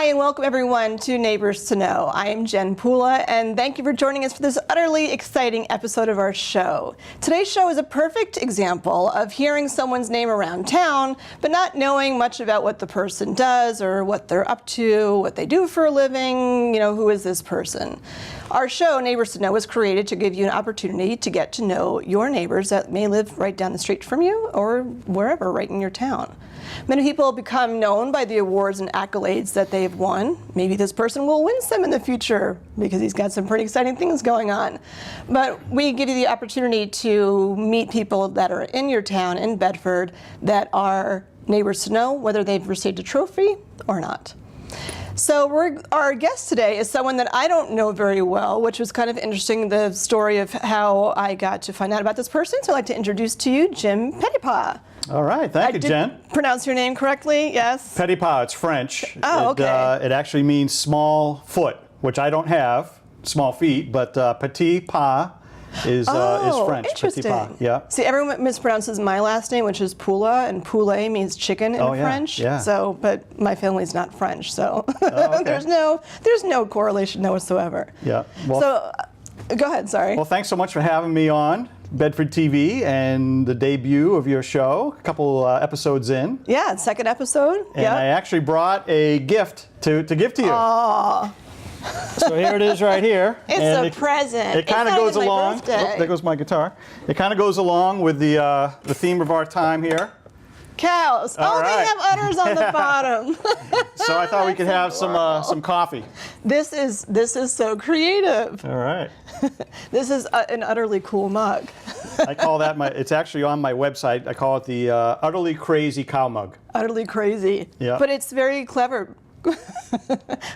and welcome everyone to Neighbors to Know. I am Jen Pula, and thank you for joining us for this utterly exciting episode of our show. Today's show is a perfect example of hearing someone's name around town, but not knowing much about what the person does or what they're up to, what they do for a living, who is this person. Our show, Neighbors to Know, was created to give you an opportunity to get to know your neighbors that may live right down the street from you or wherever right in your town. Many people become known by the awards and accolades that they've won. Maybe this person will win some in the future because he's got some pretty exciting things going on. But we give you the opportunity to meet people that are in your town, in Bedford, that are neighbors to know whether they've received a trophy or not. So our guest today is someone that I don't know very well, which was kind of interesting, the story of how I got to find out about this person. So I'd like to introduce to you Jim Petipa. All right, thank you, Jen. Pronounce your name correctly, yes? Petipa, it's French. Oh, okay. It actually means small foot, which I don't have, small feet, but petit pas is French. Interesting. Petit pas, yeah. See, everyone mispronounces my last name, which is Pula, and poulet means chicken in French. Yeah. So, but my family's not French, so okay. there's no correlation whatsoever. Yeah. Well, so, go ahead. Sorry. Well, thanks so much for having me on Bedford TV and the debut of your show, a couple episodes in. Yeah, second episode. And I actually brought a gift to give to you. Aww. So here it is right here. It's a present. It kind of goes along. Oh, there goes my guitar. It kind of goes along with the theme of our time here. Cows. All right. They have udders on the bottom. So I thought we could have some coffee. This is so creative. All right. This is an utterly cool mug. I call that it's actually on my website. I call it the Utterly Crazy Cow Mug. Utterly crazy. Yeah. But it's very clever.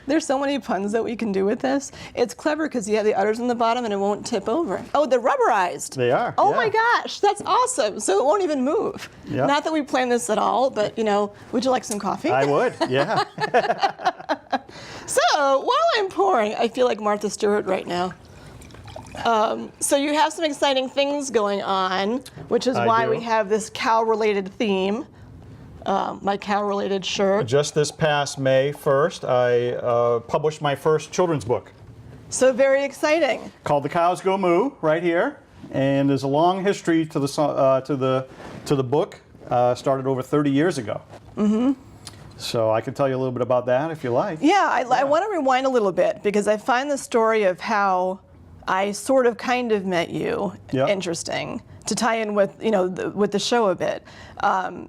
There's so many puns that we can do with this. It's clever because you have the udders on the bottom and it won't tip over. Oh, they're rubberized. They are. Oh yeah. my gosh, that's awesome. So it won't even move. Yeah. Not that we planned this at all, but would you like some coffee? I would, yeah. So while I'm pouring, I feel like Martha Stewart right now. So you have some exciting things going on, which is why we have this cow-related theme. My cow-related shirt. Just this past May 1st, I published my first children's book. So very exciting. Called The Cows Go Moo, right here. And there's a long history to the book. Started over 30 years ago. Mm-hmm. So I can tell you a little bit about that if you like. Yeah, I want to rewind a little bit because I find the story of how I sort of kind of met you interesting. To tie in with with the show a bit.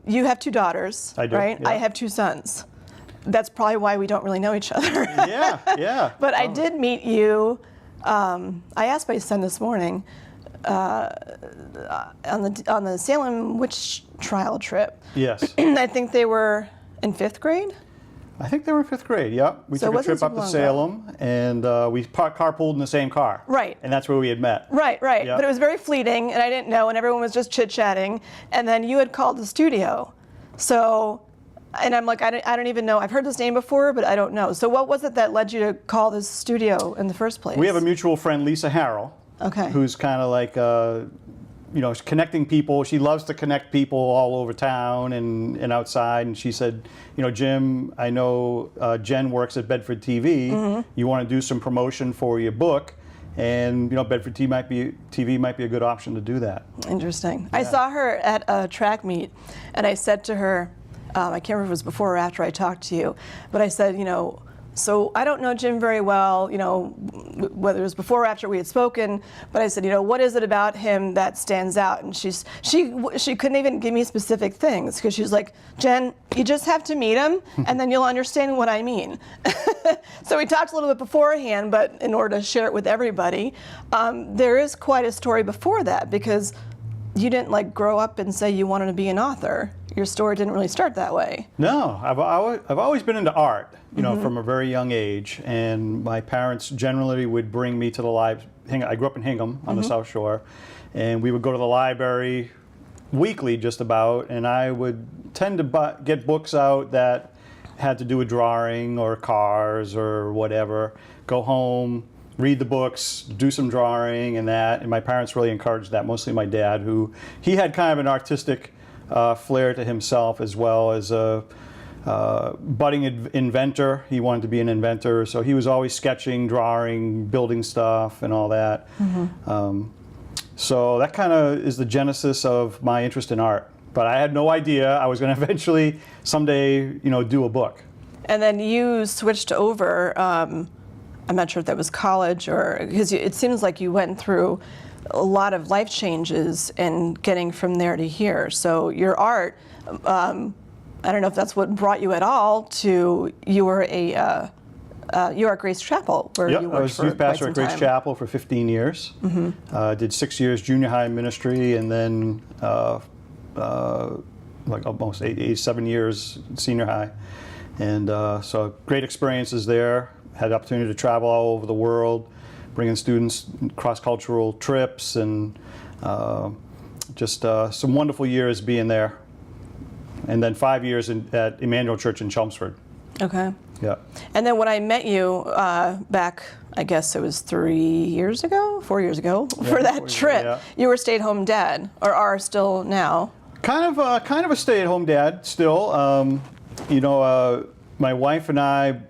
You have two daughters, I do, right? yeah. I have two sons. That's probably why we don't really know each other. Yeah. But I did meet you. I asked my son this morning on the Salem witch trial trip. Yes. I think they were in 5th grade. I think they were in 5th grade, yeah. We took a trip up to Salem, and we carpooled in the same car. Right. And that's where we had met. Right. Yep. But it was very fleeting, and I didn't know, and everyone was just chit-chatting, and then you had called the studio. So, and I'm like, I don't even know. I've heard this name before, but I don't know. So what was it that led you to call this studio in the first place? We have a mutual friend, Lisa Harrell, who's kind of like connecting people. She loves to connect people all over town and outside. And she said, Jim, I know Jen works at Bedford TV. Mm-hmm. You want to do some promotion for your book. And Bedford TV might be a good option to do that. Interesting. Yeah. I saw her at a track meet, and I said to her, I can't remember if it was before or after I talked to you, but I said, so I don't know Jim very well, whether it was before or after we had spoken, but I said, what is it about him that stands out? And she couldn't even give me specific things because she's like, Jen, you just have to meet him and then you'll understand what I mean. So we talked a little bit beforehand, but in order to share it with everybody, there is quite a story before that because you didn't grow up and say you wanted to be an author. Your story didn't really start that way. No, I've always been into art, from a very young age, and my parents generally would bring me to the library. I grew up in Hingham on the South Shore, and we would go to the library weekly just about, and I would tend to get books out that had to do with drawing or cars or whatever, go home, read the books, do some drawing and that, and my parents really encouraged that, mostly my dad, who he had kind of an artistic flair to himself as well as a budding inventor. He wanted to be an inventor, so he was always sketching, drawing, building stuff, and all that. So that kind of is the genesis of my interest in art. But I had no idea I was going to eventually someday, do a book. And then you switched over. I'm not sure if that was college or because it seems like you went through a lot of life changes and getting from there to here. So your art, I don't know if that's what brought you at all to you were at Grace Chapel where Yep, you worked I was for youth pastor quite some at Grace time. Chapel for 15 years. Did 6 years junior high ministry, and then like almost 7 years senior high. And so great experiences there. Had the opportunity to travel all over the world, bringing students cross-cultural trips, and just some wonderful years being there. And then 5 years at Emmanuel Church in Chelmsford. Okay. Yeah. And then when I met you back, I guess it was 4 years ago, for that trip, yeah. you were stay-at-home dad, or are still now. Kind of a stay-at-home dad still. My wife and I,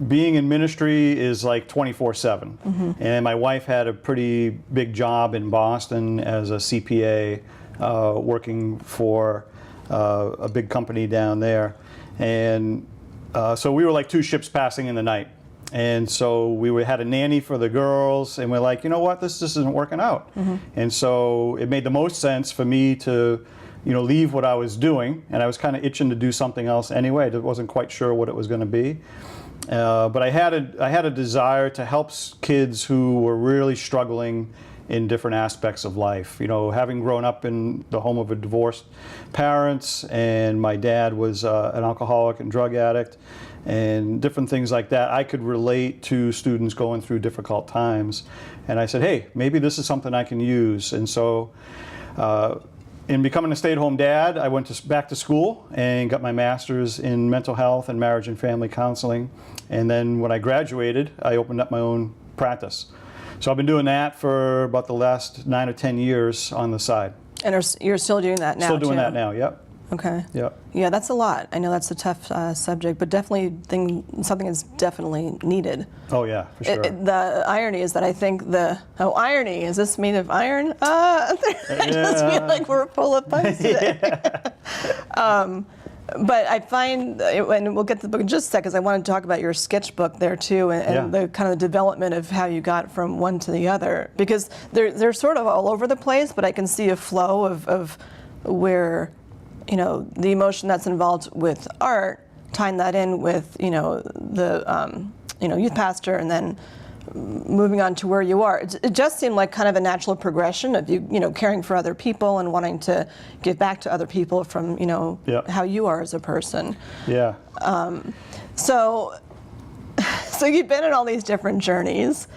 being in ministry is like 24/7. And my wife had a pretty big job in Boston as a CPA, working for a big company down there. And so we were like two ships passing in the night. And so we had a nanny for the girls, and we're like, you know what, this just isn't working out. And so it made the most sense for me to leave what I was doing, and I was kind of itching to do something else anyway. I wasn't quite sure what it was going to be. But I had a desire to help kids who were really struggling in different aspects of life. Having grown up in the home of a divorced parents, and my dad was an alcoholic and drug addict, and different things like that, I could relate to students going through difficult times. And I said, hey, maybe this is something I can use. And so in becoming a stay-at-home dad, I went back to school and got my master's in mental health and marriage and family counseling. And then when I graduated, I opened up my own practice. So I've been doing that for about the last 9 or 10 years on the side. And you're still doing that now, Still doing too? that now, yep. Okay. Yep. Yeah, that's a lot. I know that's a tough subject, but definitely something that's definitely needed. Oh yeah, for sure. The irony is that I think irony, is this made of iron? I just feel like we're full of puns today. But I find, and we'll get to the book in just a second, because I want to talk about your sketchbook there too, and the kind of development of how you got from one to the other. Because they're sort of all over the place, but I can see a flow of where, the emotion that's involved with art, tying that in with, the, youth pastor, and then moving on to where you are. It just seemed like kind of a natural progression of you caring for other people and wanting to give back to other people from, how you are as a person. Yeah. So you've been in all these different journeys.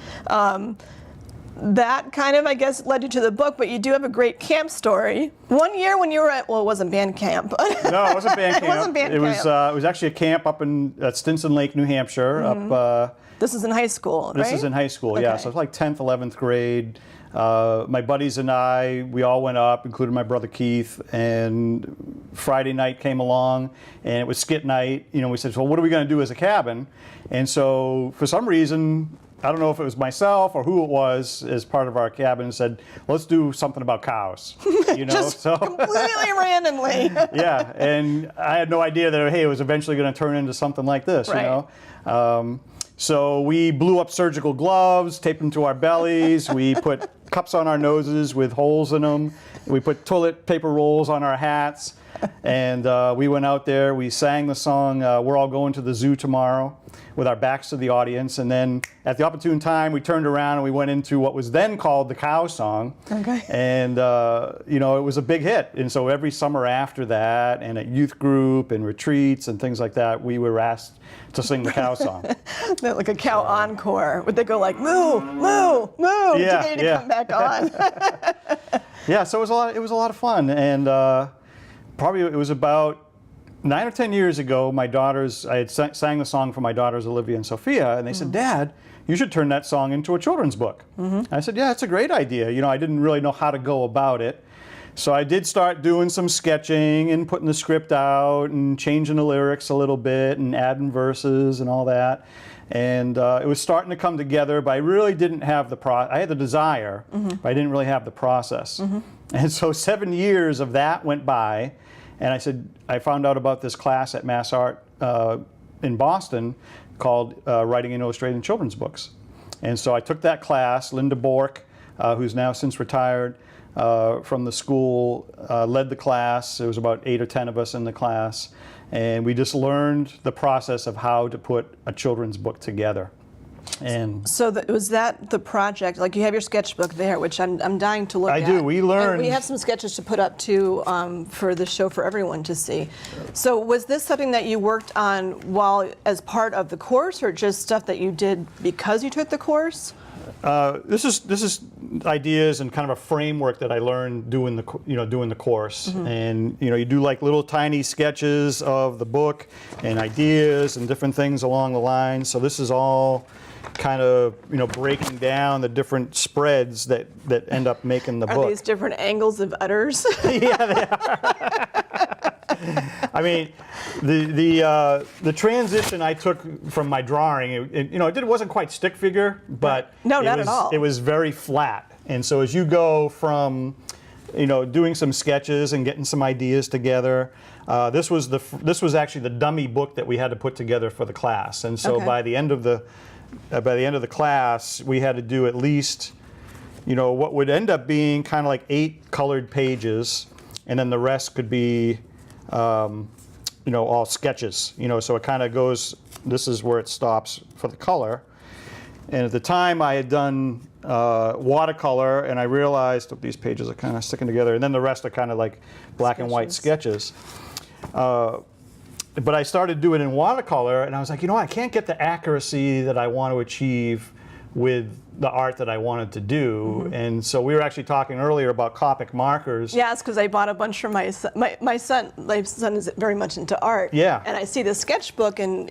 That kind of, I guess, led you to the book, but you do have a great camp story. One year when you were at, well, it wasn't band camp. No, it wasn't band camp. It wasn't band camp. It was actually a camp up at Stinson Lake, New Hampshire. This is in high school, right? This is in high school, yeah. Okay. So it's like 10th, 11th grade. My buddies and I, we all went up, including my brother Keith, and Friday night came along, and it was skit night. We said, well, what are we going to do as a cabin? And so for some reason, I don't know if it was myself or who it was, as part of our cabin, said, let's do something about cows. Just completely randomly. Yeah, and I had no idea that, hey, it was eventually going to turn into something like this, Right. So we blew up surgical gloves, taped them to our bellies. We put cups on our noses with holes in them. We put toilet paper rolls on our hats. And we went out there. We sang the song, We're All Going to the Zoo Tomorrow, with our backs to the audience. And then at the opportune time, we turned around and we went into what was then called the Cow Song. Okay. And, it was a big hit. And so every summer after that, and at youth group and retreats and things like that, we were asked to sing the Cow Song. Like a cow encore. Would they go like, moo, moo, moo, to get you to come back on? Yeah, so it was a lot of fun. And probably it was about 9 or 10 years ago, I had sang the song for my daughters Olivia and Sophia, and they said, Dad, you should turn that song into a children's book. I said, yeah, it's a great idea. I didn't really know how to go about it. So I did start doing some sketching and putting the script out and changing the lyrics a little bit and adding verses and all that. And it was starting to come together, but I really didn't have I had the desire, but I didn't really have the process. And so 7 years of that went by, and I found out about this class at Mass Art in Boston called Writing and Illustrating Children's Books. And so I took that class. Linda Bork, who's now since retired from the school, led the class. There was about 8 or 10 of us in the class. And we just learned the process of how to put a children's book together. And so was that the project? Like, you have your sketchbook there, which I'm dying to look at. I do. We learned. And we have some sketches to put up too for the show for everyone to see. So was this something that you worked on while as part of the course, or just stuff that you did because you took the course? This is ideas and kind of a framework that I learned doing the course, and you do like little tiny sketches of the book and ideas and different things along the line. So this is all kind of breaking down the different spreads that end up making the book. Are these different angles of udders? Yeah, they are. I mean, the transition I took from my drawing, it wasn't quite stick figure, but no, not at all. It was very flat. And so as you go from, doing some sketches and getting some ideas together, this was actually the dummy book that we had to put together for the class. And so by the end of the class, we had to do at least, what would end up being kind of like 8 colored pages, and then the rest could be all sketches, so it kind of goes, this is where it stops for the color. And at the time I had done watercolor, and I realized that these pages are kind of sticking together, and then the rest are kind of like black and white sketches. But I started doing it in watercolor, and I was like, I can't get the accuracy that I want to achieve with the art that I wanted to do. And so we were actually talking earlier about Copic markers. Yes, because I bought a bunch for my son. My son is very much into art. Yeah. And I see the sketchbook, and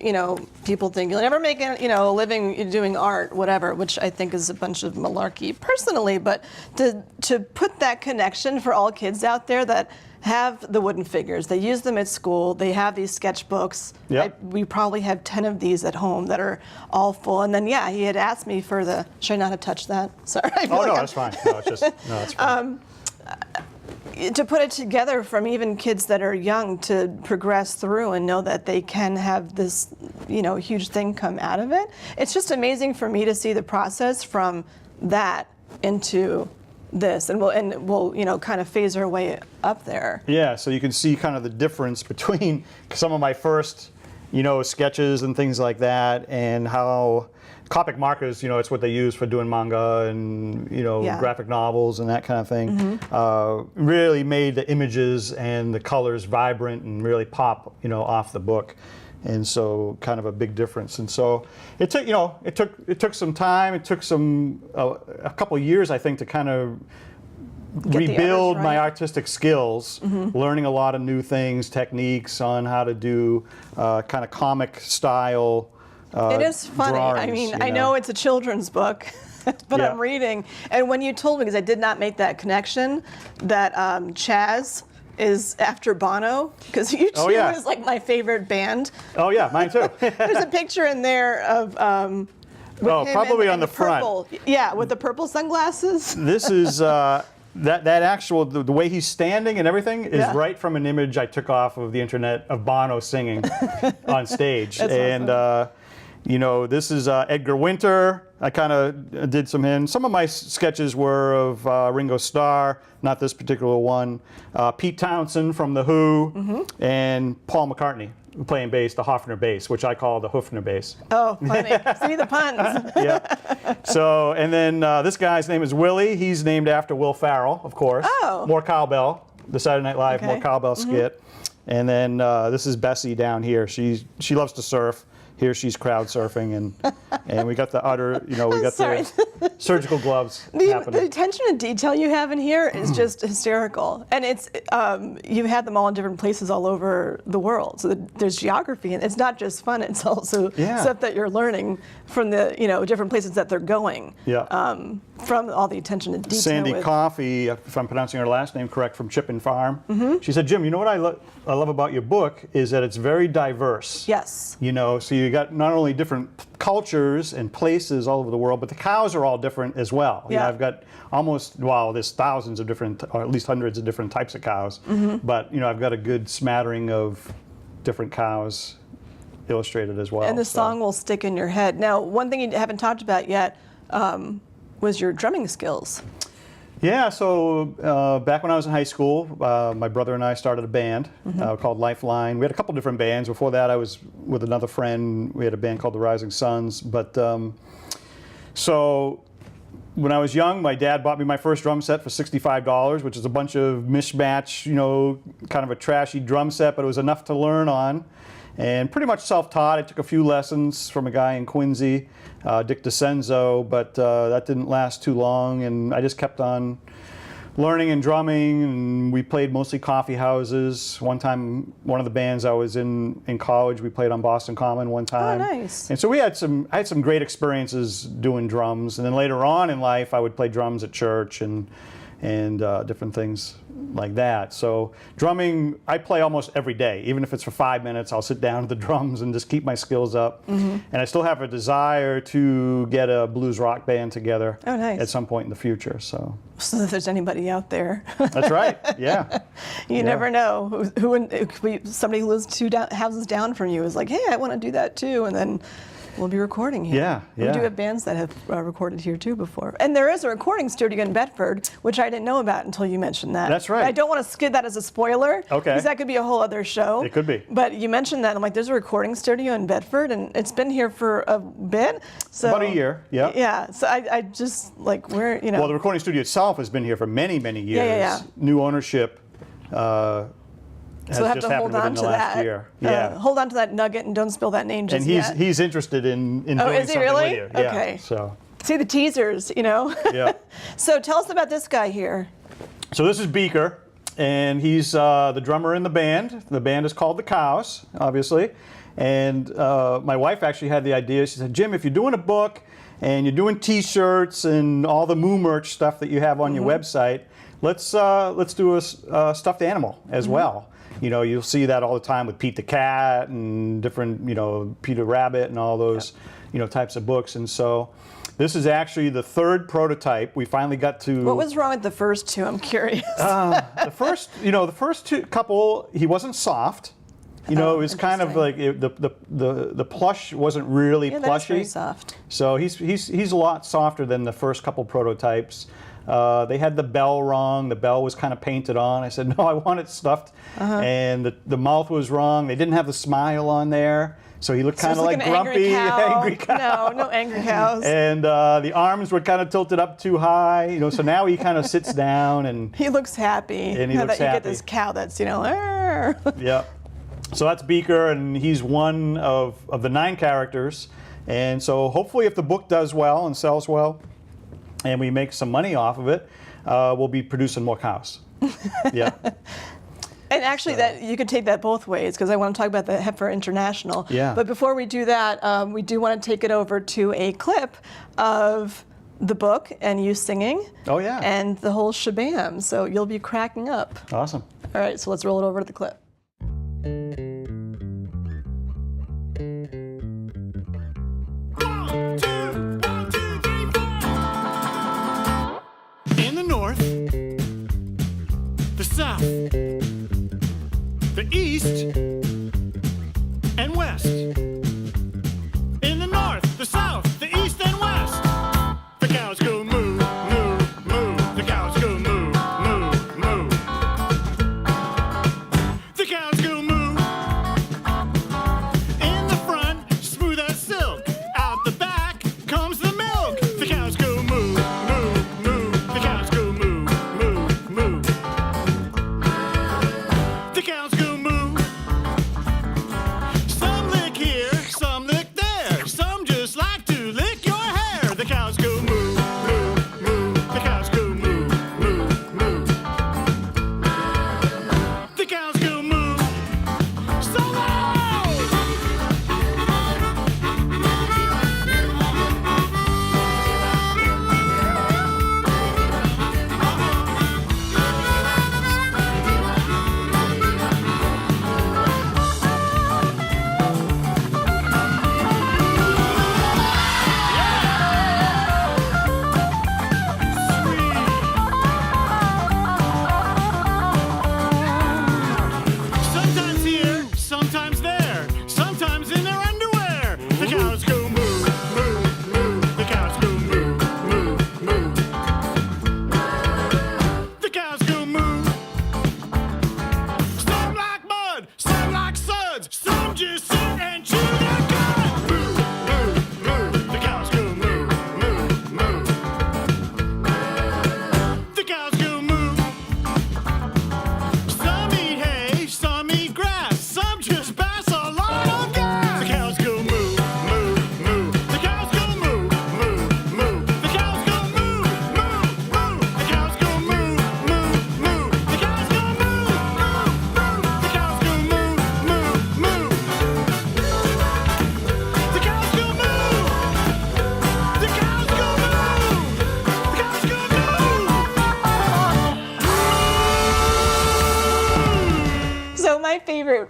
people think you'll never make a living doing art, whatever, which I think is a bunch of malarkey personally. But to put that connection for all kids out there that have the wooden figures, they use them at school, they have these sketchbooks. Yep. We probably have 10 of these at home that are all full. And then, he had asked me for should I not have touched that? Sorry. Oh, no, that's fine. No, it's fine. To put it together from even kids that are young to progress through and know that they can have this, huge thing come out of it. It's just amazing for me to see the process from that into this, and we'll kind of phase our way up there. Yeah, so you can see kind of the difference between some of my first, sketches and things like that, and how Copic markers, it's what they use for doing manga and, graphic novels and that kind of thing. Really made the images and the colors vibrant and really pop, off the book. And so kind of a big difference. And so it took, it took some time. It took a couple of years, I think, to kind of rebuild my artistic skills, learning a lot of new things, techniques on how to do kind of comic style it is funny. drawings, I mean, I know it's a children's book, but I'm reading. And when you told me, because I did not make that connection, that Chaz is after Bono, because U2 is like my favorite band. Oh yeah, mine too. There's a picture in there of with him probably and on the front. purple, with the purple sunglasses. This is that actual the way he's standing and everything is right from an image I took off of the internet of Bono singing on stage. That's and awesome. This is Edgar Winter. I kind of did some of my sketches were of Ringo Starr, not this particular one. Pete Townsend from The Who, and Paul McCartney playing bass, the Hofner bass, which I call the Hoofner bass. Oh, funny. See the puns. Yeah. So, and then this guy's name is Willie. He's named after Will Ferrell, of course. Oh. More Cowbell, the Saturday Night Live More Cowbell skit. And then this is Bessie down here. She loves to surf. Here she's crowd surfing, and we got the udder, we got Sorry. surgical gloves The happening. attention to detail you have in here is just hysterical, and it's you've had them all in different places all over the world. So there's geography, and it's not just fun; it's also stuff that you're learning from the different places that they're going. Yeah. From all the attention to detail. Sandy Coffey, if I'm pronouncing her last name correct, from Chippenham Farm. She said, Jim, you know what I love about your book is that it's very diverse. Yes. So you got not only different cultures and places all over the world, but the cows are all different as well. Yeah. I've got there's thousands of different, or at least hundreds of different types of cows. But I've got a good smattering of different cows illustrated as well. And the song will stick in your head. Now, one thing you haven't talked about yet was your drumming skills. Yeah, so back when I was in high school, my brother and I started a band called Lifeline. We had a couple different bands. Before that, I was with another friend. We had a band called the Rising Suns. But so when I was young, my dad bought me my first drum set for $65, which is a bunch of mishmatch, kind of a trashy drum set, but it was enough to learn on. And pretty much self-taught. I took a few lessons from a guy in Quincy, Dick DeCenzo, but that didn't last too long, and I just kept on learning and drumming, and we played mostly coffee houses. One time, one of the bands I was in college, we played on Boston Common one time. Oh, nice. And so I had some great experiences doing drums, and then later on in life, I would play drums at church and different things like that. So drumming, I play almost every day. Even if it's for 5 minutes, I'll sit down at the drums and just keep my skills up. And I still have a desire to get a blues rock band together at some point in the future. So if there's anybody out there. That's right, yeah. You never know. It could be somebody who lives two houses down from you is like, hey, I want to do that too. And then we'll be recording here. Yeah. We do have bands that have recorded here too before. And there is a recording studio in Bedford, which I didn't know about until you mentioned that. That's right. I don't want to skid that as a spoiler. Okay. Because that could be a whole other show. It could be. But you mentioned that, and I'm like, there's a recording studio in Bedford, and it's been here for a bit. So, about a year, yeah. Yeah, so I just, like, where, Well, the recording studio itself has been here for many, many years. Yeah. New ownership has So I have just to happened hold on within the to last that. year. Yeah. Hold on to that nugget and don't spill that name just And yet. he's interested in doing is he something really? with you. Yeah, Okay. so. See the teasers, Yeah. So tell us about this guy here. So this is Beaker, and he's the drummer in the band. The band is called The Cows, obviously. And my wife actually had the idea. She said, Jim, if you're doing a book and you're doing T-shirts and all the Moo merch stuff that you have on your website, let's do a stuffed animal as well. You'll see that all the time with Pete the Cat and different, Peter Rabbit and all those, types of books. And so this is actually the third prototype. We finally got to. What was wrong with the first two? I'm curious. The first two couple, he wasn't soft. It was kind of like the plush wasn't really Yeah, plushy. that's very soft. So he's a lot softer than the first couple prototypes. They had the bell wrong. The bell was kind of painted on. I said, no, I want it stuffed. And the mouth was wrong. They didn't have the smile on there. So he looked kind of like grumpy, angry cow. cow. No angry cows. And the arms were kind of tilted up too high. So now he kind of sits down and he looks happy. And he now looks that you happy. get this cow that's, "Arr." yeah. So that's Beaker, and he's one of the 9 characters. And so hopefully if the book does well and sells well, and we make some money off of it, we'll be producing more cows. Yeah. And actually, that you could take that both ways, because I want to talk about the Heifer International. Yeah. But before we do that, we do want to take it over to a clip of the book and you singing. Oh, yeah. And the whole shabam. So you'll be cracking up. Awesome. All right, so let's roll it over to the clip. In the north, the south, the east, and west. In the north, the south, the east, and west. The cows go moo, moo, moo. The cows go moo, moo, moo.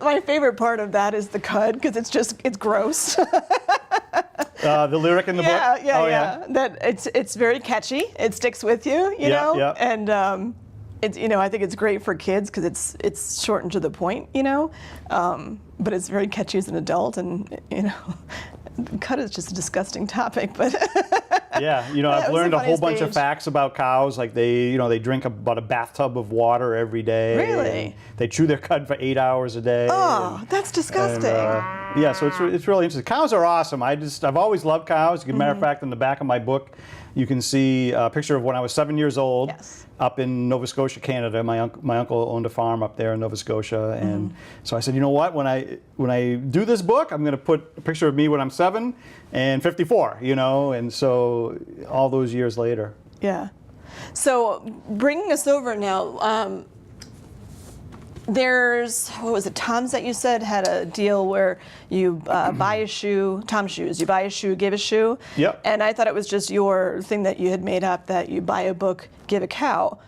my favorite part of that is the cud because it's gross. The lyric in the Yeah, book? yeah, Oh, yeah. That it's very catchy. It sticks with you, you Yeah, know. yeah. And it's I think it's great for kids because it's short and to the point, you know. But it's very catchy as an adult, and cut is just a disgusting topic, but. Yeah, That I've was the learned a whole funniest bunch of page. facts about cows. Like they drink about a bathtub of water every day. Really? And they chew their cud for 8 hours a day. Oh, that's disgusting. Yeah, so it's really interesting. Cows are awesome. I've always loved cows. As a matter of fact, in the back of my book, you can see a picture of when I was 7 years old. Yes. Up in Nova Scotia, Canada. My uncle owned a farm up there in Nova Scotia, and so I said, you know what? When I do this book, I'm going to put a picture of me when I'm 7 and 54. And so all those years later. Yeah. So bringing us over now, there's, what was it, Tom's that you said had a deal where you buy a shoe, Tom's Shoes, you buy a shoe, give a shoe. Yep. And I thought it was just your thing that you had made up that you buy a book, give a cow.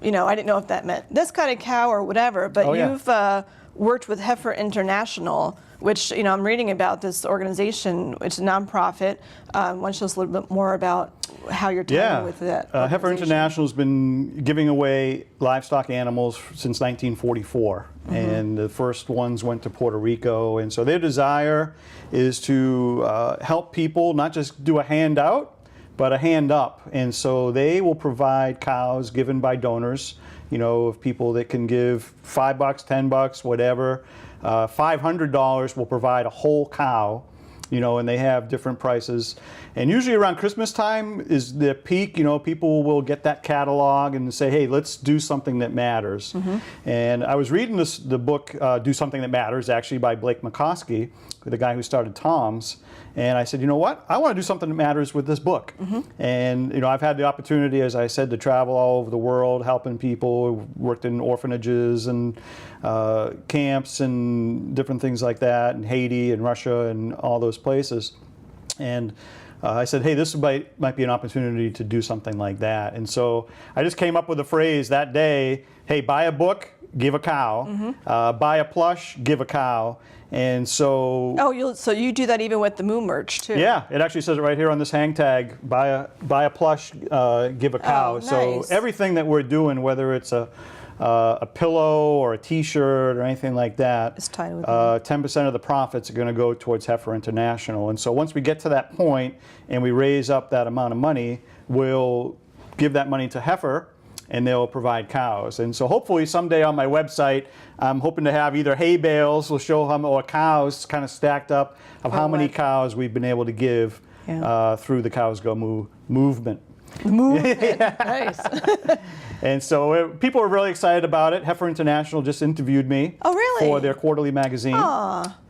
I didn't know if that meant this kind of cow or whatever, but Oh, yeah. you've worked with Heifer International, which, I'm reading about this organization, which is a nonprofit. Why don't you tell us a little bit more about how you're tying with that? Heifer organization? International has been giving away livestock animals since 1944, and the first ones went to Puerto Rico. And so their desire is to help people not just do a handout, but a hand up. And so they will provide cows given by donors, of people that can give $5, $10, whatever. $500 will provide a whole cow, and they have different prices. And usually around Christmas time is the peak, people will get that catalog and say, hey, let's do something that matters. And I was reading the book, Do Something That Matters, actually by Blake McCoskey, the guy who started Tom's. And I said, you know what? I want to do something that matters with this book. And, I've had the opportunity, as I said, to travel all over the world, helping people, worked in orphanages and camps and different things like that, in Haiti and Russia and all those places. And I said, hey, this might be an opportunity to do something like that. And so I just came up with a phrase that day, hey, buy a book, give a cow. Buy a plush, give a cow. And so... Oh, so you do that even with the Moo merch, too? Yeah, it actually says it right here on this hang tag, buy a plush, give a cow. Oh, nice. So everything that we're doing, whether it's a pillow or a t-shirt or anything like that, It's tied with 10% of the profits are going to go towards Heifer International. And so once we get to that point and we raise up that amount of money, we'll give that money to Heifer, and they'll provide cows. And so hopefully someday on my website, I'm hoping to have either hay bales will show or cows kind of stacked up of how many cows we've been able to give through the Cows Go Moo movement. Nice. And so people are really excited about it. Heifer International just interviewed me Oh, really? for their quarterly magazine.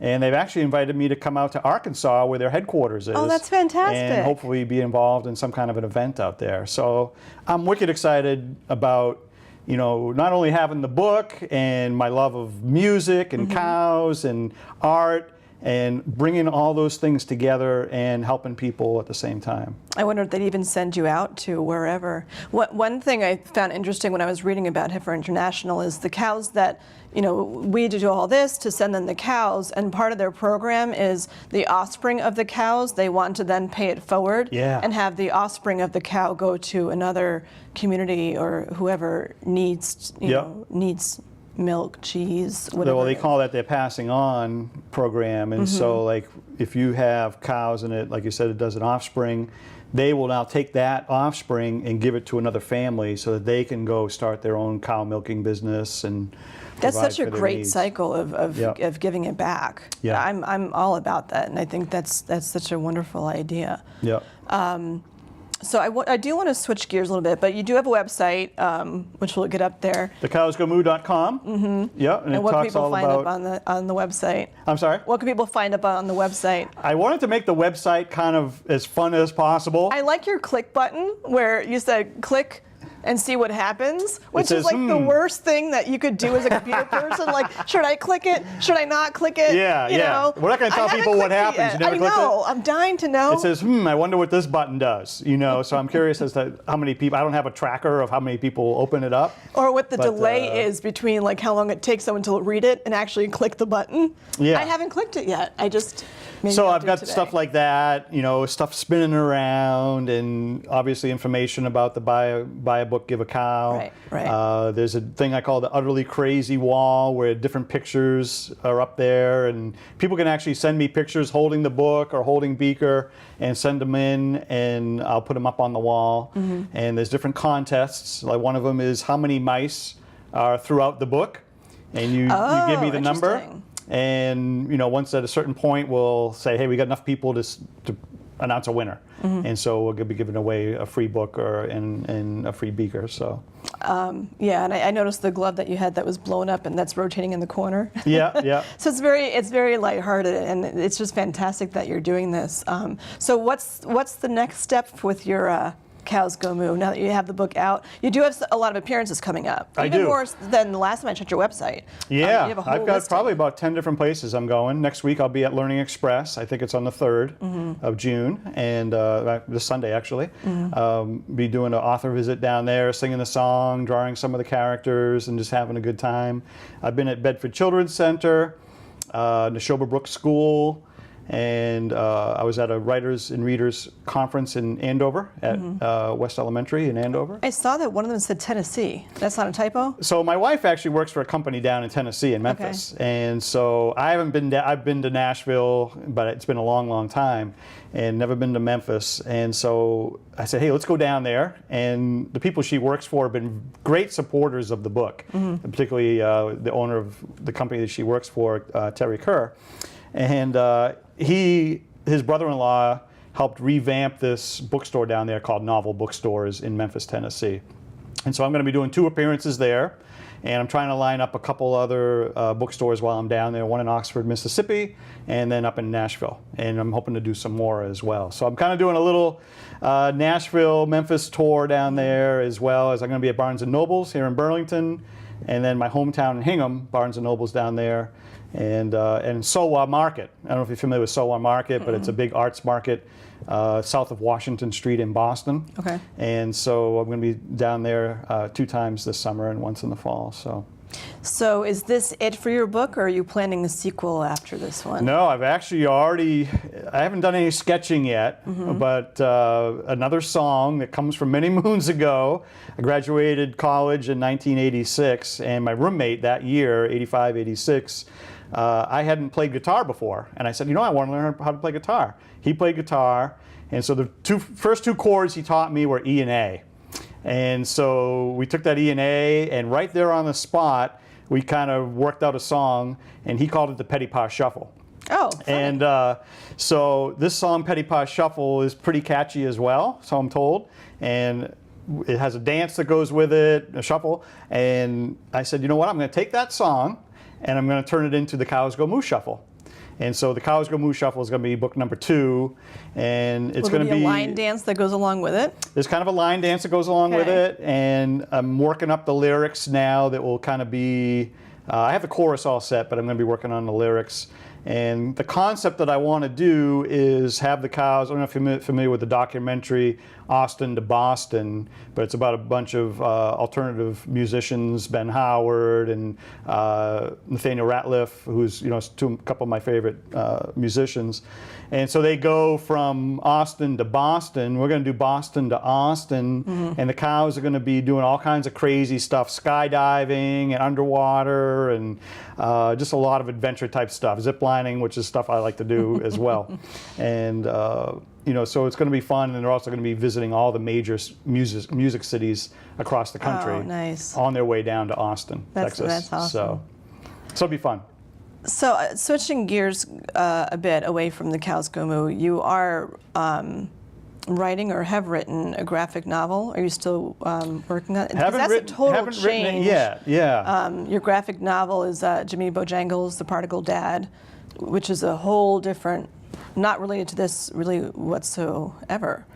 And they've actually invited me to come out to Arkansas where their headquarters is. Oh, that's fantastic. And hopefully be involved in some kind of an event out there. So I'm wicked excited about, not only having the book and my love of music and cows and art, and bringing all those things together and helping people at the same time. I wonder if they'd even send you out to wherever. One thing I found interesting when I was reading about Heifer International is the cows that, we do all this to send them the cows, and part of their program is the offspring of the cows. They want to then pay it forward and have the offspring of the cow go to another community or whoever needs, needs milk, cheese, whatever. Well, they call that their passing on program. And so like if you have cows and it, like you said, it does an offspring, they will now take that offspring and give it to another family so that they can go start their own cow milking business. And that's provide such a for their great needs. cycle of giving it back. Yeah. I'm all about that, and I think that's such a wonderful idea. Yeah. So I do want to switch gears a little bit, but you do have a website, which we'll get up there. thecowsgomoo.com. Yeah, and it what can talks people all find about. up on the website? I'm sorry? What can people find up on the website? I wanted to make the website kind of as fun as possible. I like your click button where you said click and see what happens, which says, is like the worst thing that you could do as a computer person. Like, should I click it? Should I not click it? Yeah, you yeah. know? We're not gonna tell I haven't people what clicked it happens. yet. You never I clicked it? know. I'm dying to know. It says, I wonder what this button does, you know, so I'm curious as to how many people, I don't have a tracker of how many people open it up. Or what the But, delay is between like how long it takes someone to read it and actually click the button. Yeah. I haven't clicked it yet. I just maybe So I'll I've do got today. stuff like that, you know, stuff spinning around, and obviously information about the buy a book, give a cow. Right, right. There's a thing I call the Utterly Crazy Wall, where different pictures are up there, and people can actually send me pictures holding the book or holding Beaker and send them in, and I'll put them up on the wall. Mm-hmm. And there's different contests. Like one of them is how many mice are throughout the book, and you give me the number. Interesting. And you know, once at a certain point, we'll say, "Hey, we got enough people to announce a winner," and so we'll be giving away a free book and a free Beaker. So Yeah, and I noticed the glove that you had that was blown up and that's rotating in the corner. yeah. So it's very lighthearted, and it's just fantastic that you're doing this. So what's the next step with your Cows Go Moo? Now that you have the book out, you do have a lot of appearances coming up. I Even do. more than the last time I checked your website. Yeah, you have a whole I've got listing. probably about 10 different places I'm going. Next week I'll be at Learning Express. I think it's on the 3rd of June, and this Sunday actually. Be doing an author visit down there, singing the song, drawing some of the characters, and just having a good time. I've been at Bedford Children's Center, Neshoba Brook School, and I was at a Writers and Readers Conference in Andover at West Elementary in Andover. I saw that one of them said Tennessee. That's not a typo? So my wife actually works for a company down in Tennessee, in Memphis, and so I haven't been. I've been to Nashville, but it's been a long, long time, and never been to Memphis. And so I said, "Hey, let's go down there." And the people she works for have been great supporters of the book, particularly the owner of the company that she works for, Terry Kerr, and his brother-in-law helped revamp this bookstore down there called Novel Bookstores in Memphis, Tennessee. And so I'm going to be doing 2 appearances there, and I'm trying to line up a couple other bookstores while I'm down there, one in Oxford, Mississippi, and then up in Nashville. And I'm hoping to do some more as well. So I'm kind of doing a little Nashville, Memphis tour down there, as well as I'm going to be at Barnes & Noble's here in Burlington, and then my hometown in Hingham, Barnes & Noble's down there, and Sowa Market. I don't know if you're familiar with Sowa Market, but it's a big arts market south of Washington Street in Boston. Okay. And so I'm going to be down there 2 times this summer and once in the fall. So is this it for your book, or are you planning a sequel after this one? No, I've actually I haven't done any sketching yet, but another song that comes from many moons ago. I graduated college in 1986, and my roommate that year, 85, 86, I hadn't played guitar before. And I said, I want to learn how to play guitar. He played guitar, and so the first two chords he taught me were E and A. And so we took that E and A, and right there on the spot, we kind of worked out a song, and he called it the Petty Pas Shuffle. Oh, funny. And so this song, Petty Pas Shuffle, is pretty catchy as well, so I'm told. And it has a dance that goes with it, a shuffle. And I said, you know what, I'm going to take that song, and I'm going to turn it into the Cows Go Moo Shuffle. And so the Cows Go Moo Shuffle is going to be book number 2, and it's going to be a line dance that goes along with it. There's kind of a line dance that goes along with Okay. it, and I'm working up the lyrics now that will kind of be, I have the chorus all set, but I'm going to be working on the lyrics. And the concept that I want to do is have the cows, I don't know if you're familiar with the documentary Austin to Boston, but it's about a bunch of alternative musicians, Ben Howard and Nathaniel Rateliff, who's a couple of my favorite musicians. And so they go from Austin to Boston. We're going to do Boston to Austin, and the cows are going to be doing all kinds of crazy stuff, skydiving and underwater, and just a lot of adventure type stuff, zip lining, which is stuff I like to do as well. And so it's going to be fun, and they're also going to be visiting all the major music cities across the country. Oh, nice. On their way down to Austin, Texas. That's awesome. So it'll be fun. So switching gears a bit away from the Cows Go Moo, you are writing or have written a graphic novel. Are you still working on it? 'Cause Haven't written it yet. Yeah. Your graphic novel is Jimmy Bojangles' The Prodigal Dad, which is a whole different, not related to this really whatsoever.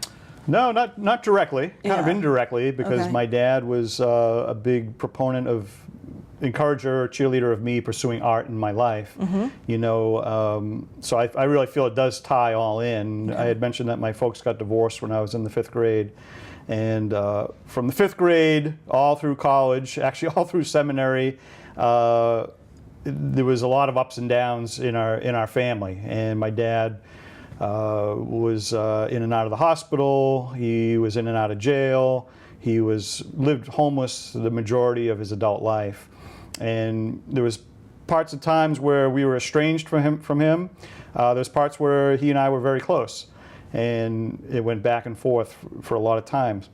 No, not directly, kind of Yeah. indirectly, because Okay. my dad was a big proponent of, encourager, cheerleader of me pursuing art in my life. You know, so I really feel it does tie all in. I had mentioned that my folks got divorced when I was in the 5th grade. And from the 5th grade all through college, actually all through seminary, there was a lot of ups and downs in our family. And my dad was in and out of the hospital. He was in and out of jail. He lived homeless the majority of his adult life. And there was parts of times where we were estranged from him. There's parts where he and I were very close. And it went back and forth for a lot of times.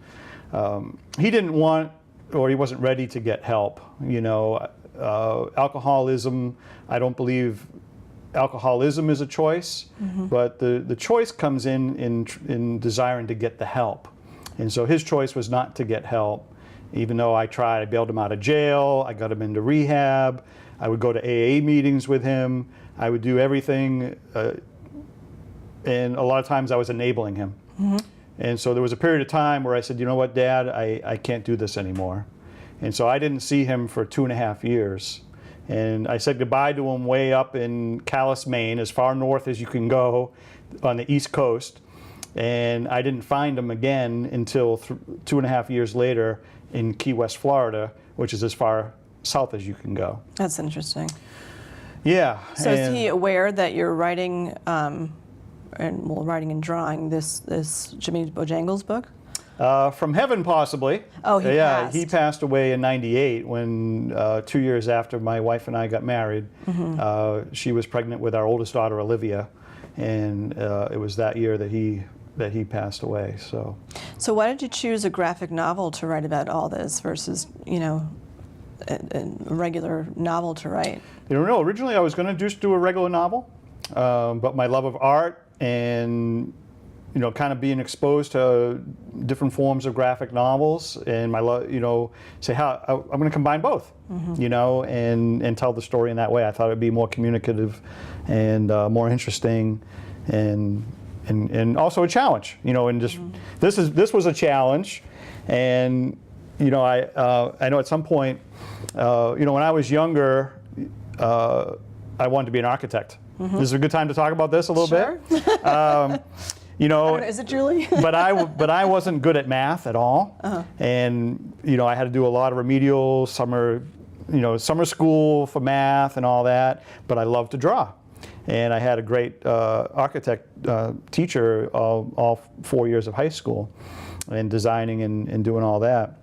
He didn't want, or he wasn't ready to get help. You know, alcoholism, I don't believe alcoholism is a choice, but the choice comes in desiring to get the help. And so his choice was not to get help. Even though I tried, I bailed him out of jail, I got him into rehab, I would go to AA meetings with him, I would do everything, and a lot of times I was enabling him. And so there was a period of time where I said, you know what, Dad, I can't do this anymore. And so I didn't see him for 2.5 years. And I said goodbye to him way up in Calais, Maine, as far north as you can go on the East Coast. And I didn't find him again until 2.5 years later in Key West, Florida, which is as far south as you can go. That's interesting. Yeah. So is he aware that you're writing, writing and drawing this Jimmy Bojangles book? From heaven, possibly. Oh, he passed. He passed away in '98 when 2 years after my wife and I got married. She was pregnant with our oldest daughter, Olivia, and it was that year that he passed away. So why did you choose a graphic novel to write about all this versus, you know, a regular novel to write? You know, originally I was going to just do a regular novel, but my love of art and, you know, kind of being exposed to different forms of graphic novels, and my love, you know, I'm going to combine both, you know, and tell the story in that way. I thought it'd be more communicative and more interesting, and also a challenge, you know, and just this was a challenge, and you know, I know at some point, you know, when I was younger, I wanted to be an architect. This is a good time to talk about this a little bit. You know, Is it Julie? but I wasn't good at math at all, and you know, I had to do a lot of remedial summer school for math and all that. But I loved to draw, and I had a great architect teacher all 4 years of high school, and designing and doing all that.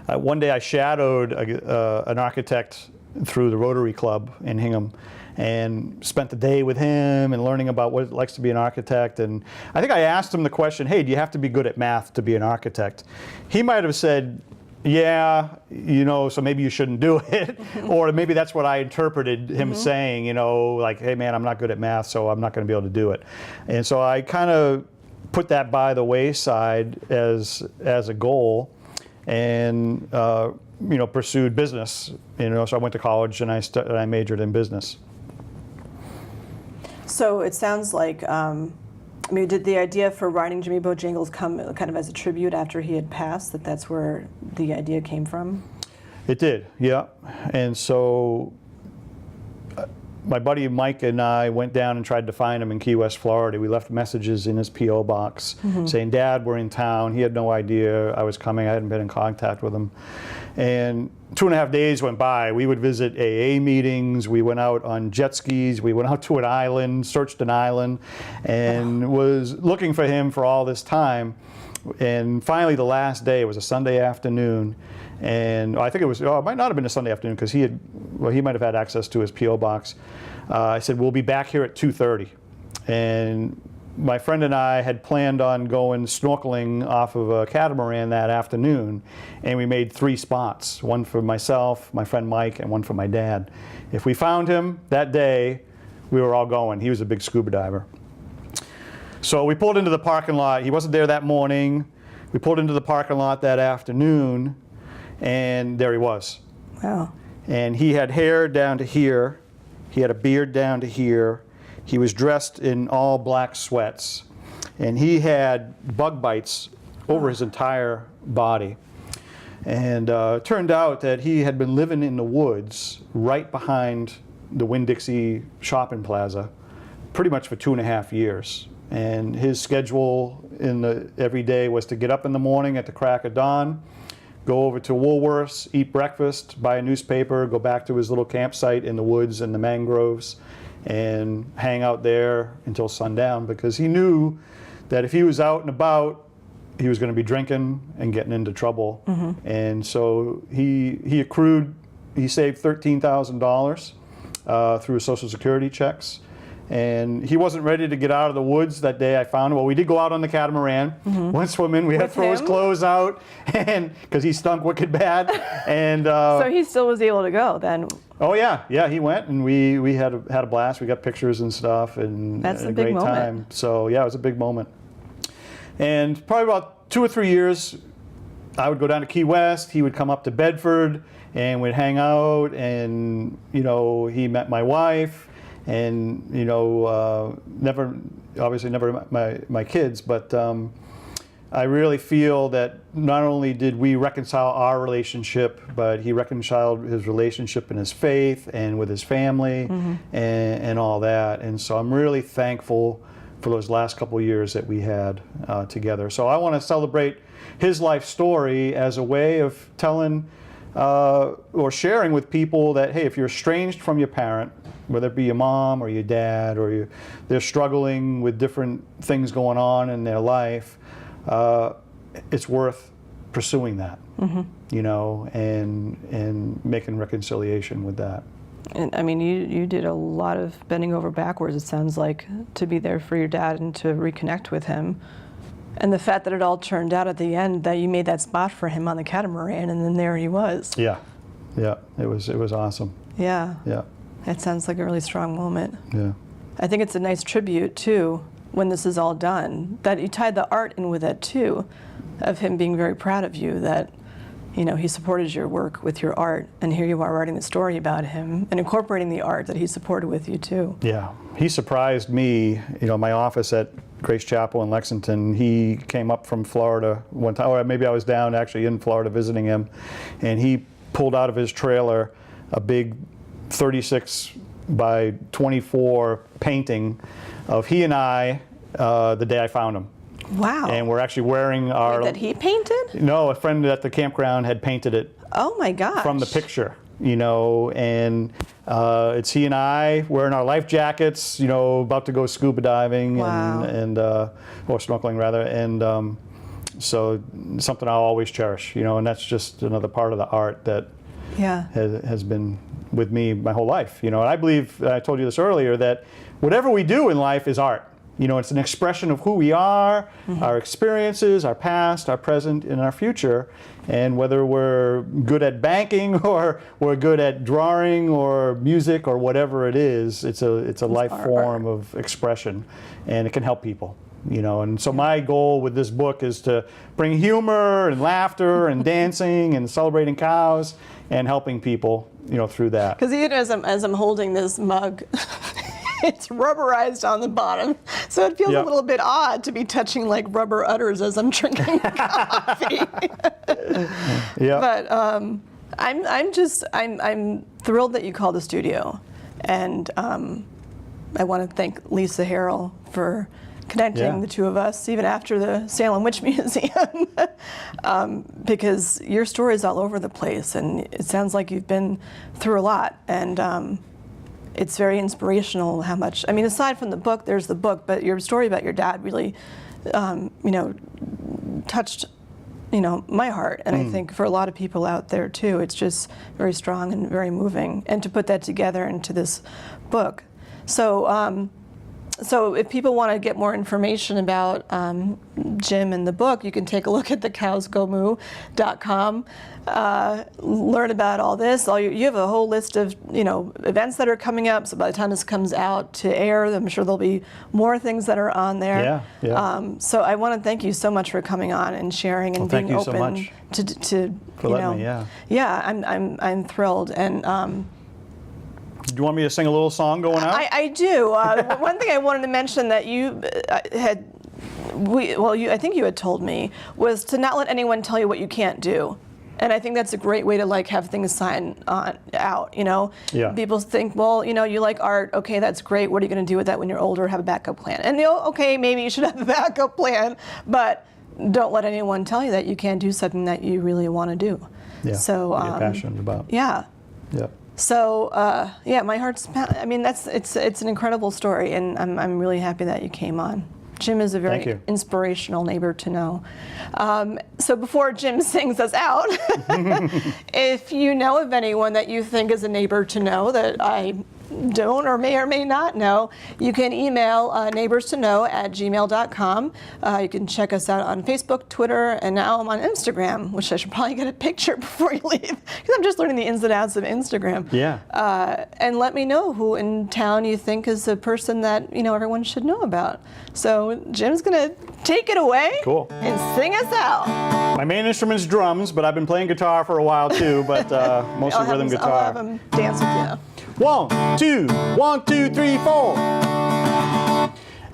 One day I shadowed an architect through the Rotary Club in Hingham, and spent the day with him and learning about what it likes to be an architect. And I think I asked him the question, hey, do you have to be good at math to be an architect? He might have said, yeah, you know, so maybe you shouldn't do it. Or maybe that's what I interpreted him saying, you know, like, hey man, I'm not good at math, so I'm not going to be able to do it. And so I kind of put that by the wayside as a goal, and you know, pursued business. You know, so I went to college and I majored in business. So it sounds like, I mean, did the idea for writing Jimmy Bojangles come kind of as a tribute after he had passed, that's where the idea came from? It did, yeah. And so my buddy Mike and I went down and tried to find him in Key West, Florida. We left messages in his P.O. box saying, Dad, we're in town. He had no idea I was coming. I hadn't been in contact with him. And 2.5 days went by. We would visit AA meetings. We went out on jet skis. We went out to an island, searched an island, and was looking for him for all this time. And finally, the last day, it was a Sunday afternoon. And I think it might not have been a Sunday afternoon, because he might have had access to his P.O. box. I said, we'll be back here at 2:30. And my friend and I had planned on going snorkeling off of a catamaran that afternoon, and we made 3 spots, one for myself, my friend Mike, and one for my dad. If we found him that day, we were all going. He was a big scuba diver. So we pulled into the parking lot. He wasn't there that morning. We pulled into the parking lot that afternoon, and there he was. Wow. And he had hair down to here. He had a beard down to here. He was dressed in all black sweats. and he had bug bites over his entire body. And it turned out that he had been living in the woods right behind the Winn-Dixie shopping plaza pretty much for 2.5 years. And his schedule every day was to get up in the morning at the crack of dawn, go over to Woolworths, eat breakfast, buy a newspaper, go back to his little campsite in the woods and the mangroves, and hang out there until sundown, because he knew that if he was out and about, he was going to be drinking and getting into trouble. And so he saved $13,000 through his Social Security checks. And he wasn't ready to get out of the woods that day, I found. Well, we did go out on the catamaran, went swimming. We had to throw his clothes out, and because he stunk wicked bad. And So he still was able to go then. oh yeah, he went, and we had a blast. We got pictures and stuff, and That's a a big great moment. time. So yeah, it was a big moment. And probably about 2 or 3 years, I would go down to Key West. He would come up to Bedford, and we'd hang out. And he met my wife. And never met my kids, but I really feel that not only did we reconcile our relationship, but he reconciled his relationship in his faith and with his family and all that. And so I'm really thankful for those last couple of years that we had together. So I want to celebrate his life story as a way of telling or sharing with people that, hey, if you're estranged from your parent, whether it be your mom or your dad, or they're struggling with different things going on in their life, it's worth pursuing that, and making reconciliation with that. And I mean, you did a lot of bending over backwards, it sounds like, to be there for your dad and to reconnect with him. And the fact that it all turned out at the end, that you made that spot for him on the catamaran, and then there he was. Yeah, it was awesome. Yeah. Yeah, That sounds like a really strong moment. yeah. I think it's a nice tribute, too, when this is all done, that you tied the art in with it, too, of him being very proud of you, that, he supported your work with your art, and here you are writing the story about him and incorporating the art that he supported with you, too. Yeah, he surprised me, my office at Grace Chapel in Lexington. He came up from Florida one time, or maybe I was down actually in Florida visiting him, and he pulled out of his trailer a big 36 by 24 painting of he and I the day I found him. Wow. And we're actually wearing our... That he painted? No, a friend at the campground had painted it Oh, my gosh. from the picture, and it's he and I wearing our life jackets, about to go scuba diving. Wow. and or snorkeling rather, and so something I'll always cherish, and that's just another part of the art that Yeah. has been with me my whole life, and I believe, I told you this earlier, that whatever we do in life is art. It's an expression of who we are, our experiences, our past, our present, and our future. And whether we're good at banking or we're good at drawing or music or whatever it is, it's a life form of expression, and it can help people. And so my goal with this book is to bring humor and laughter and dancing and celebrating cows and helping people, through that. Because even as I'm holding this mug, it's rubberized on the bottom, so it feels a little bit odd to be touching like rubber udders as I'm drinking coffee. Yeah. But I'm thrilled that you called the studio, and I want to thank Lisa Harrell for connecting the two of us, even after the Salem Witch Museum, because your story is all over the place, and it sounds like you've been through a lot, and it's very inspirational how much, aside from the book, there's the book, but your story about your dad really, touched, my heart, and I think for a lot of people out there too, it's just very strong and very moving, and to put that together into this book. So if people want to get more information about Jim and the book, you can take a look at thecowsgomoo.com, learn about all this. You have a whole list of events that are coming up. So by the time this comes out to air, I'm sure there'll be more things that are on there. Yeah. So I want to thank you so much for coming on and sharing and being thank you so open much to for letting me, yeah. Yeah, I'm thrilled, and Do you want me to sing a little song going out? I do. One thing I wanted to mention that you had I think you had told me, was to not let anyone tell you what you can't do. And I think that's a great way to like have things signed out, you know? Yeah. People think, well, you know, you like art, okay, that's great. What are you going to do with that when you're older? Have a backup plan. And you know, okay, maybe you should have a backup plan, but don't let anyone tell you that you can't do something that you really want to do. Yeah. So that you're passionate about. yeah. Yeah. So yeah, my heart's. I mean, it's an incredible story, and I'm really happy that you came on. Jim is a Thank very you. inspirational neighbor to know. So before Jim sings us out, if you know of anyone that you think is a neighbor to know that I don't or may not know, you can email neighborstoknow@gmail.com. You can check us out on Facebook, Twitter, and now I'm on Instagram, which I should probably get a picture before you leave, because I'm just learning the ins and outs of Instagram. Yeah. And let me know who in town you think is a person that, you know, everyone should know about. So Jim's gonna take it away. Cool. And sing us out. My main instrument is drums, but I've been playing guitar for a while too, but mostly rhythm I'll guitar. have him dance with you. 1, 2, 1, 2, 3, 4.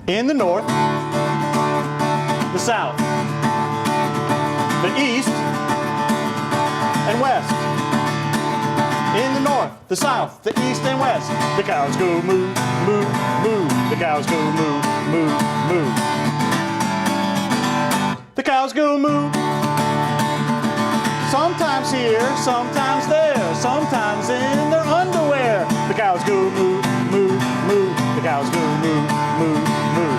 In the north, the south, the east, and west. In the north, the south, the east, and west. The cows go moo, moo, moo. The cows go moo, moo, moo. The cows go moo. Sometimes here, sometimes there, sometimes in their underwear. The cows go moo, moo, moo. The cows go moo, moo, moo.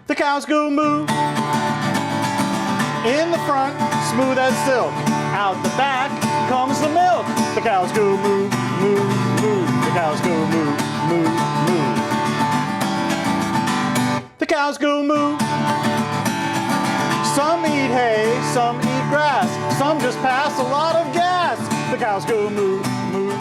The cows go moo. In the front, smooth as silk. Out the back comes the milk. The cows go moo, moo, moo. The cows go moo, moo, moo. The cows go moo. Some eat hay, some eat grass, some just pass a lot of gas. The cows go moo, moo,